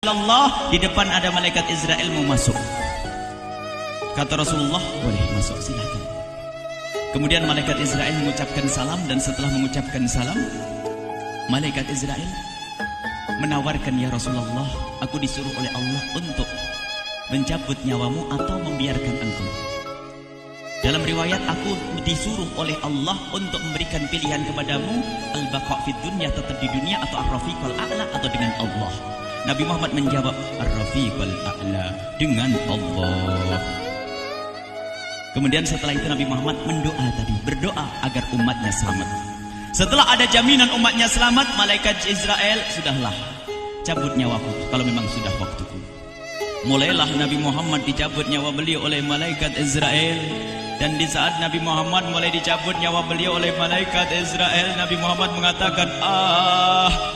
Allah, di depan ada malaikat Israel mau masuk. Kata Rasulullah, boleh masuk, silakan. Kemudian malaikat Israel mengucapkan salam, dan setelah mengucapkan salam, malaikat Israel menawarkan, ya Rasulullah, aku disuruh oleh Allah untuk mencabut nyawamu atau membiarkan engkau. Dalam riwayat, aku disuruh oleh Allah untuk memberikan pilihan kepadamu, al-baqa' fid dunya, tetap di dunia, atau ar-rafiqul a'la, atau dengan Allah. Nabi Muhammad menjawab, ar-rafiqul a'la, dengan Allah. Kemudian setelah itu Nabi Muhammad berdoa agar umatnya selamat. Setelah ada jaminan umatnya selamat, malaikat Israel, sudahlah, cabut nyawaku kalau memang sudah waktuku. Mulailah Nabi Muhammad dicabut nyawa beliau oleh malaikat Israel. Dan di saat Nabi Muhammad mulai dicabut nyawa beliau oleh malaikat Israel, Nabi Muhammad mengatakan,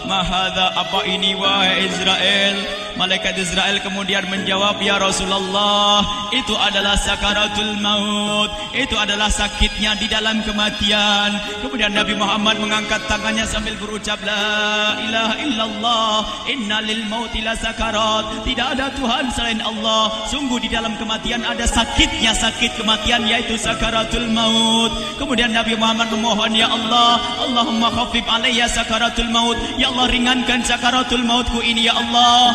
mahadha, apa ini wahai Israel? Malaikat Israel kemudian menjawab, ya Rasulullah, itu adalah sakaratul maut, itu adalah sakitnya di dalam kematian. Kemudian Nabi Muhammad mengangkat tangannya sambil berucap, la ilaha illallah, inna lil mauti la sakarat, tidak ada Tuhan selain Allah, sungguh di dalam kematian ada sakitnya, sakit kematian, yaitu sakaratul maut. Kemudian Nabi Muhammad memohon, ya Allah, Allahumma khafif alayya sakaratul maut, ya Allah, ringankan sakaratul mautku ini, ya Allah.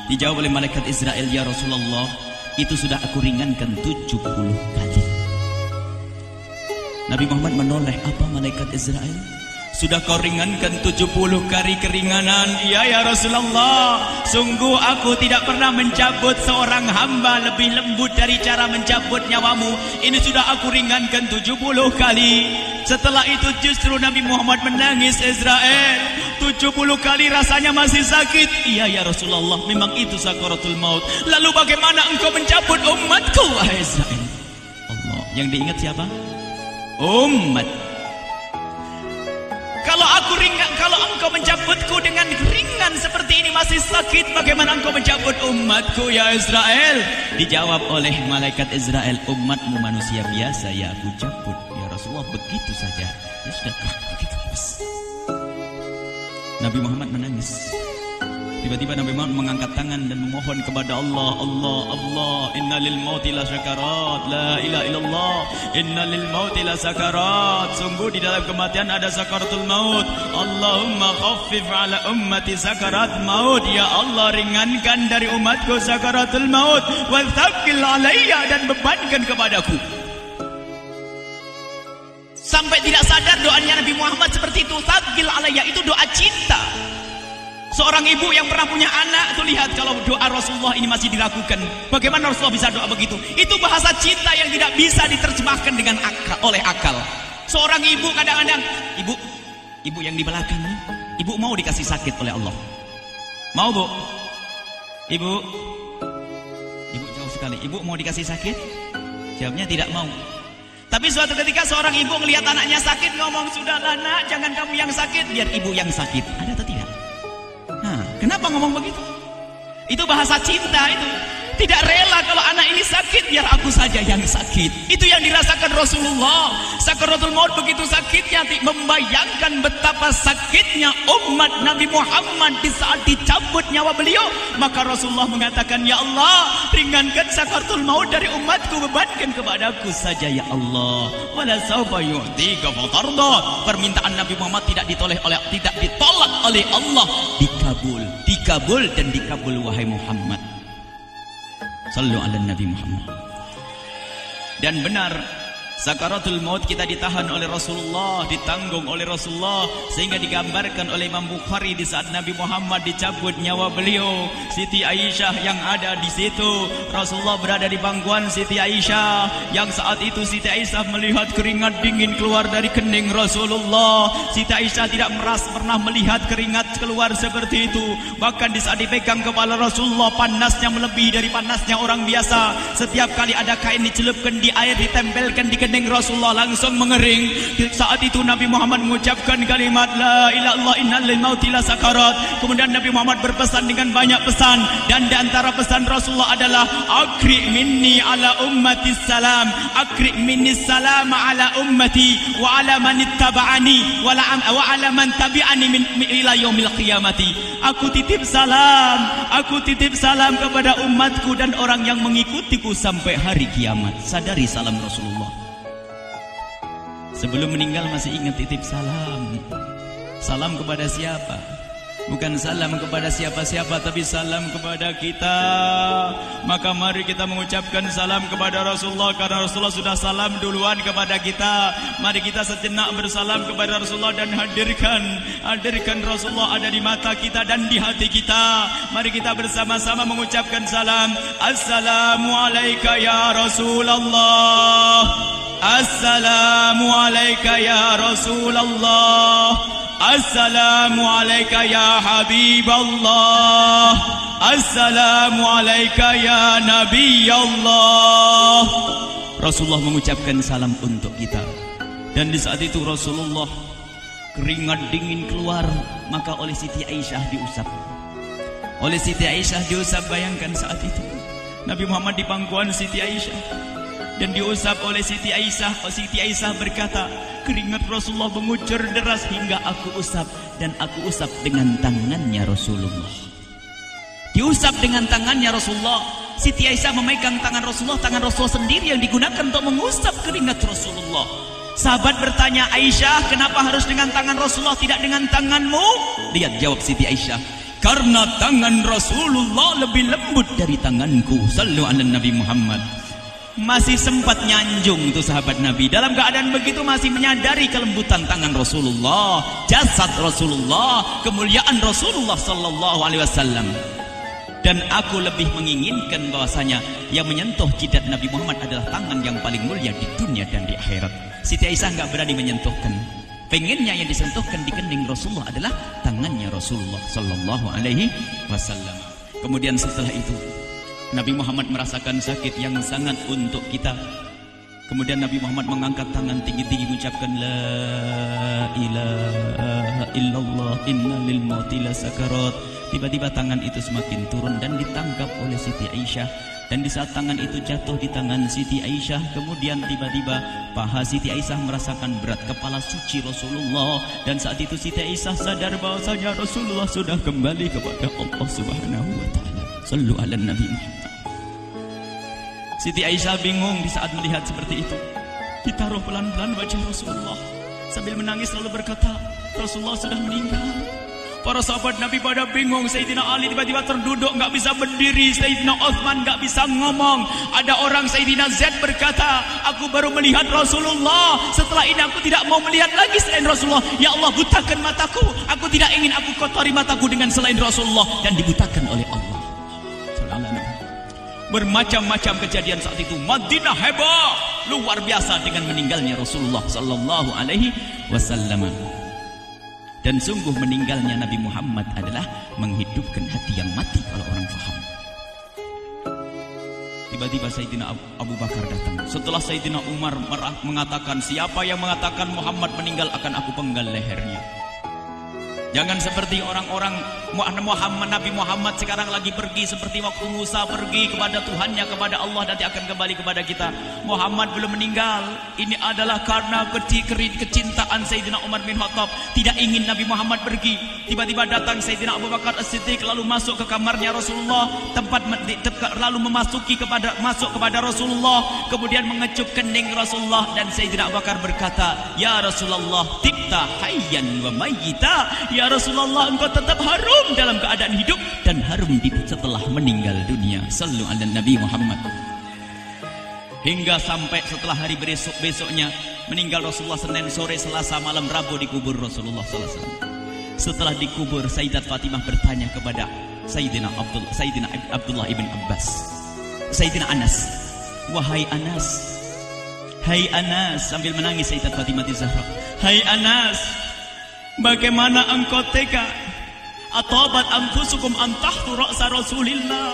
Dijawab oleh malaikat Israel, ya Rasulullah, itu sudah aku ringankan 70 kali. Nabi Muhammad menoleh, apa malaikat Israel? Sudah kau ringankan 70 kali keringanan? Iya ya Rasulullah, sungguh aku tidak pernah mencabut seorang hamba lebih lembut dari cara mencabut nyawamu. Ini sudah aku ringankan 70 kali. Setelah itu justru Nabi Muhammad menangis, Israel, 70 kali rasanya masih sakit. Iya ya Rasulullah, memang itu sakaratul maut. Lalu bagaimana engkau mencabut umatku, wahai Israel? Allah, yang diingat siapa? Umat. Kalau engkau mencabutku dengan ringan seperti ini masih sakit, bagaimana engkau mencabut umatku, ya Israel? Dijawab oleh malaikat Israel, umatmu manusia biasa, ya aku cabut. Ya Rasulullah, begitu saja. Ya sudah, begitu. Nabi Muhammad menangis. Tiba-tiba Nabi Muhammad mengangkat tangan dan memohon kepada Allah, Allah, Allah, inna lil mauti la sakarat, la ilaha illallah, inna lil mauti la sakarat, sungguh di dalam kematian ada sakaratul maut. Allahumma khaffif ala ummati sakarat maut, ya Allah, ringankan dari umatku sakaratul maut, wal thaqqil alayya, dan bebankan kepadaku. Sampai tidak sadar doanya Nabi Muhammad seperti itu, thaqqil alayya, itu doa cinta. Seorang ibu yang pernah punya anak, tuh lihat kalau doa Rasulullah ini masih dilakukan. Bagaimana Rasulullah bisa doa begitu? Itu bahasa cinta yang tidak bisa diterjemahkan dengan oleh akal. Seorang ibu kadang-kadang, ibu yang di belakang, ibu mau dikasih sakit oleh Allah? Mau, Bu? Ibu jauh sekali. Ibu mau dikasih sakit? Jawabnya tidak mau. Tapi suatu ketika seorang ibu melihat anaknya sakit, ngomong, sudahlah nak, jangan kamu yang sakit, biar ibu yang sakit. Ada atau tidak? Kenapa ngomong begitu? Itu bahasa cinta itu. Tidak rela kalau anak ini sakit, biar aku saja yang sakit. Itu yang dirasakan Rasulullah. Sakaratul maut begitu sakitnya, membayangkan betapa sakitnya umat Nabi Muhammad di saat dicabut nyawa beliau. Maka Rasulullah mengatakan, ya Allah, ringankan sakaratul maut dari umatku, bebankan kepadaku saja, ya Allah. Wala sawfa yu'tika fatarda. Permintaan Nabi Muhammad tidak ditolak oleh Allah, dikabul dan dikabul, wahai Muhammad. Sallu ala Nabi Muhammad. Dan benar, sakaratul maut kita ditahan oleh Rasulullah, ditanggung oleh Rasulullah, sehingga digambarkan oleh Imam Bukhari di saat Nabi Muhammad dicabut nyawa beliau, Siti Aisyah yang ada di situ. Rasulullah berada di pangkuan Siti Aisyah, yang saat itu Siti Aisyah melihat keringat dingin keluar dari kening Rasulullah. Siti Aisyah tidak pernah melihat keringat keluar seperti itu. Bahkan di saat dipegang kepala Rasulullah, panasnya melebihi dari panasnya orang biasa. Setiap kali ada kain dicelupkan di air, ditempelkan di kening kening Rasulullah langsung mengering. Saat itu Nabi Muhammad mengucapkan kalimat la ilaha illallah innal mauti la sakarat. Kemudian Nabi Muhammad berpesan dengan banyak pesan, dan di antara pesan Rasulullah adalah akri minni ala ummati salam, akri minni salam ala ummati wa ala man ittaba'ani wa ala man tabi'ani min ila yaumil qiyamati. Aku titip salam kepada umatku dan orang yang mengikutiku sampai hari kiamat. Sadari salam Rasulullah. Sebelum meninggal masih ingat titip salam. Salam kepada siapa? Bukan salam kepada siapa-siapa, tapi salam kepada kita. Maka mari kita mengucapkan salam kepada Rasulullah, karena Rasulullah sudah salam duluan kepada kita. Mari kita sejenak bersalam kepada Rasulullah dan hadirkan Rasulullah ada di mata kita dan di hati kita. Mari kita bersama-sama mengucapkan salam. Assalamualaikum ya Rasulullah. Assalamualaikum ya Rasulullah. Assalamualaikum ya Habiballah. Assalamualaikum ya Nabi Allah. Rasulullah mengucapkan salam untuk kita. Dan di saat itu Rasulullah keringat dingin keluar, maka oleh Siti Aisyah diusap. Oleh Siti Aisyah diusap, bayangkan saat itu Nabi Muhammad di pangkuan Siti Aisyah dan diusap oleh Siti Aisyah. Siti Aisyah berkata, keringat Rasulullah mengucur deras hingga aku usap, dan aku usap dengan tangannya Rasulullah. Diusap dengan tangannya Rasulullah. Siti Aisyah memegang tangan Rasulullah sendiri yang digunakan untuk mengusap keringat Rasulullah. Sahabat bertanya, Aisyah, kenapa harus dengan tangan Rasulullah tidak dengan tanganmu? Lihat jawab Siti Aisyah, karena tangan Rasulullah lebih lembut dari tanganku. Sallu ala Nabi Muhammad. Masih sempat nyanjung itu sahabat Nabi. Dalam keadaan begitu masih menyadari kelembutan tangan Rasulullah, jasad Rasulullah, kemuliaan Rasulullah sallallahu alaihi wasallam. Dan aku lebih menginginkan bahwasanya yang menyentuh jidat Nabi Muhammad adalah tangan yang paling mulia di dunia dan di akhirat. Siti Aisyah enggak berani menyentuhkan. Pengennya yang disentuhkan di kening Rasulullah adalah tangannya Rasulullah sallallahu alaihi wasallam. Kemudian setelah itu Nabi Muhammad merasakan sakit yang sangat untuk kita. Kemudian Nabi Muhammad mengangkat tangan tinggi-tinggi mengucapkan la ilaha illallah inna lil mauti la sakarat. Tiba-tiba tangan itu semakin turun dan ditangkap oleh Siti Aisyah. Dan di saat tangan itu jatuh di tangan Siti Aisyah, kemudian tiba-tiba paha Siti Aisyah merasakan berat kepala suci Rasulullah. Dan saat itu Siti Aisyah sadar bahwasanya Rasulullah sudah kembali kepada Allah Subhanahu wa taala. Sallu ala Nabi Muhammad. Siti Aisyah bingung di saat melihat seperti itu. Ditaruh pelan-pelan wajah Rasulullah. Sambil menangis lalu berkata, Rasulullah sudah meninggal. Para sahabat Nabi pada bingung. Sayyidina Ali tiba-tiba terduduk, nggak bisa berdiri. Sayyidina Uthman nggak bisa ngomong. Ada orang Sayyidina Zaid berkata, aku baru melihat Rasulullah. Setelah ini aku tidak mau melihat lagi selain Rasulullah. Ya Allah, butakan mataku. Aku tidak ingin aku kotori mataku dengan selain Rasulullah. Dan dibutakan oleh Allah. Bermacam-macam kejadian saat itu. Madinah heboh, luar biasa dengan meninggalnya Rasulullah sallallahu alaihi wasallam. Dan sungguh meninggalnya Nabi Muhammad adalah menghidupkan hati yang mati kalau orang paham. Tiba-tiba Sayyidina Abu Bakar datang. Setelah Sayyidina Umar mengatakan, siapa yang mengatakan Muhammad meninggal akan aku penggal lehernya. Jangan seperti orang-orang Nabi Muhammad sekarang lagi pergi seperti waktu Musa pergi kepada Tuhannya, kepada Allah, nanti akan kembali kepada kita. Muhammad belum meninggal. Ini adalah karena kecintaan Sayyidina Umar bin Khattab, tidak ingin Nabi Muhammad pergi. Tiba-tiba datang Sayyidina Abu Bakar As-Siddiq lalu masuk ke kamarnya Rasulullah, lalu masuk kepada Rasulullah, kemudian mengecup kening Rasulullah. Dan Sayyidina Abu Bakar berkata, ya Rasulullah, tibta hayyan wa mayyita. Ya Rasulullah, engkau tetap harum dalam keadaan hidup dan harum setelah meninggal dunia. Sallu ala Nabi Muhammad. Hingga sampai setelah hari besoknya meninggal Rasulullah, Senin sore, Selasa malam, Rabu dikubur Rasulullah sallallahu alaihi wasallam. Setelah dikubur, Sayyidat Fatimah bertanya kepada Sayyidina Abdullah ibn Abbas, Sayyidina Anas, wahai Anas, hai Anas, sambil menangis Sayyidat Fatimah Zahra, hai Anas, bagaimana engkau tega? Atabat anfusukum an tahtu ra'sa Rasulillah.